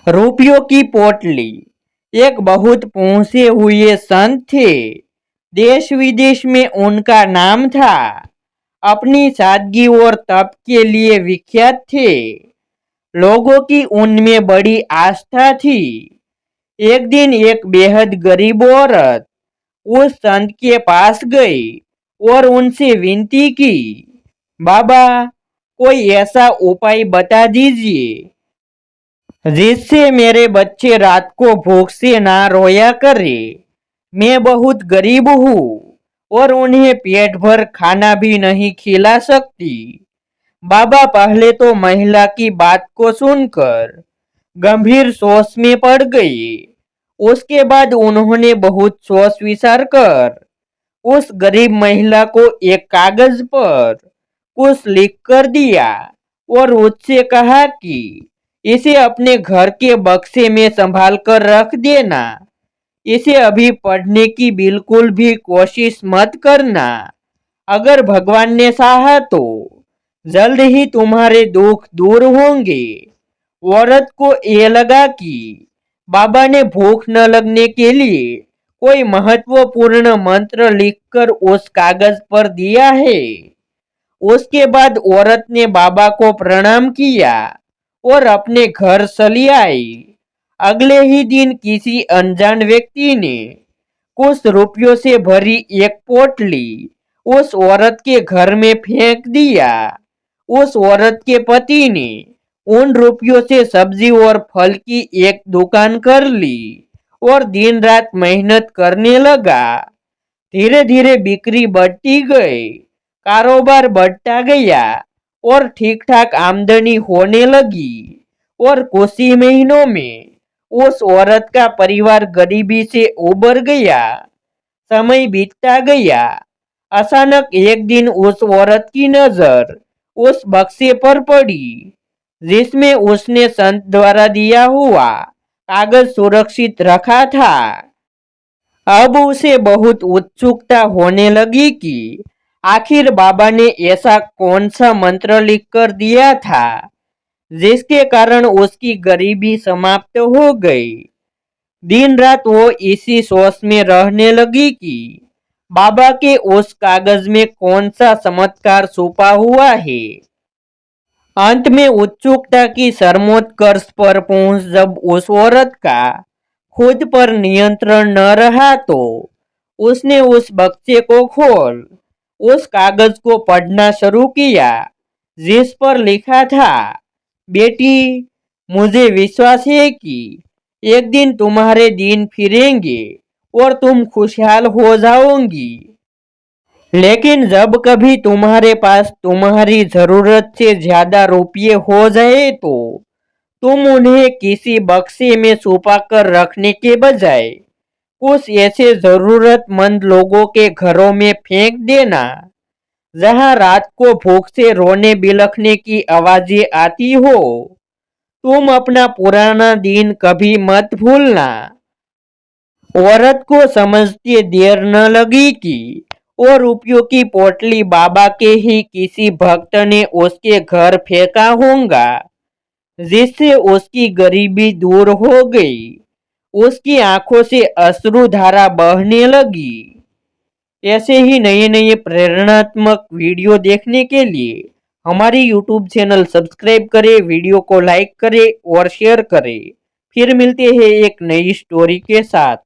रुपयों की पोटली। एक बहुत पहुंचे हुए संत थे। देश विदेश में उनका नाम था। अपनी सादगी और तप के लिए विख्यात थे। लोगों की उनमें बड़ी आस्था थी। एक दिन एक बेहद गरीब औरत उस संत के पास गई और उनसे विनती की, बाबा, कोई ऐसा उपाय बता दीजिए जिससे मेरे बच्चे रात को भूख से ना रोया करे। मैं बहुत गरीब हूँ और उन्हें पेट भर खाना भी नहीं खिला सकती। बाबा पहले तो महिला की बात को सुनकर गंभीर सोच में पड़ गई। उसके बाद उन्होंने बहुत सोच विचार कर उस गरीब महिला को एक कागज पर कुछ लिख कर दिया और उससे कहा कि इसे अपने घर के बक्से में संभाल कर रख देना। इसे अभी पढ़ने की बिल्कुल भी कोशिश मत करना। अगर भगवान ने चाहा तो जल्द ही तुम्हारे दुख दूर होंगे। औरत को ये लगा कि बाबा ने भूख न लगने के लिए कोई महत्वपूर्ण मंत्र लिखकर उस कागज पर दिया है। उसके बाद औरत ने बाबा को प्रणाम किया और अपने घर चली आई। अगले ही दिन किसी अनजान व्यक्ति ने कुछ रुपयों से भरी एक पोटली उस औरत के घर में फेंक दिया। उस औरत के पति ने उन रुपयों से सब्जी और फल की एक दुकान कर ली और दिन रात मेहनत करने लगा। धीरे धीरे बिक्री बढ़ती गई, कारोबार बढ़ता गया और ठीक ठाक आमदनी होने लगी। और कुछ ही महीनों में उस औरत का परिवार गरीबी से उबर गया। समय बीतता गया। अचानक एक दिन उस औरत की नजर उस बक्से पर पड़ी जिसमें उसने संत द्वारा दिया हुआ कागज सुरक्षित रखा था। अब उसे बहुत उत्सुकता होने लगी कि आखिर बाबा ने ऐसा कौन सा मंत्र लिखकर दिया था जिसके कारण उसकी गरीबी समाप्त हो गई। दिन रात वो इसी सोच में रहने लगी कि बाबा के उस कागज में कौन सा चमत्कार छुपा हुआ है। अंत में उत्सुकता की सर्वोत्कर्ष पर पहुंच जब उस औरत का खुद पर नियंत्रण न रहा तो उसने उस बक्से को खोल उस कागज को पढ़ना शुरू किया जिस पर लिखा था, बेटी, मुझे विश्वास है कि एक दिन तुम्हारे दिन फिरेंगे और तुम खुशहाल हो जाओगी। लेकिन जब कभी तुम्हारे पास तुम्हारी जरूरत से ज्यादा रुपये हो जाए तो तुम उन्हें किसी बक्से में छुपा कर रखने के बजाय कुछ ऐसे जरूरतमंद लोगों के घरों में फेंक देना जहां रात को भूख से रोने बिलखने की आवाजें आती हो। तुम अपना पुराना दिन कभी मत भूलना। औरत को समझते देर न लगी कि वो रुपयों की पोटली बाबा के ही किसी भक्त ने उसके घर फेंका होगा जिससे उसकी गरीबी दूर हो गई। उसकी आंखों से अश्रुधारा बहने लगी। ऐसे ही नए नए प्रेरणात्मक वीडियो देखने के लिए हमारी यूट्यूब चैनल सब्सक्राइब करें, वीडियो को लाइक करें और शेयर करें। फिर मिलते हैं एक नई स्टोरी के साथ।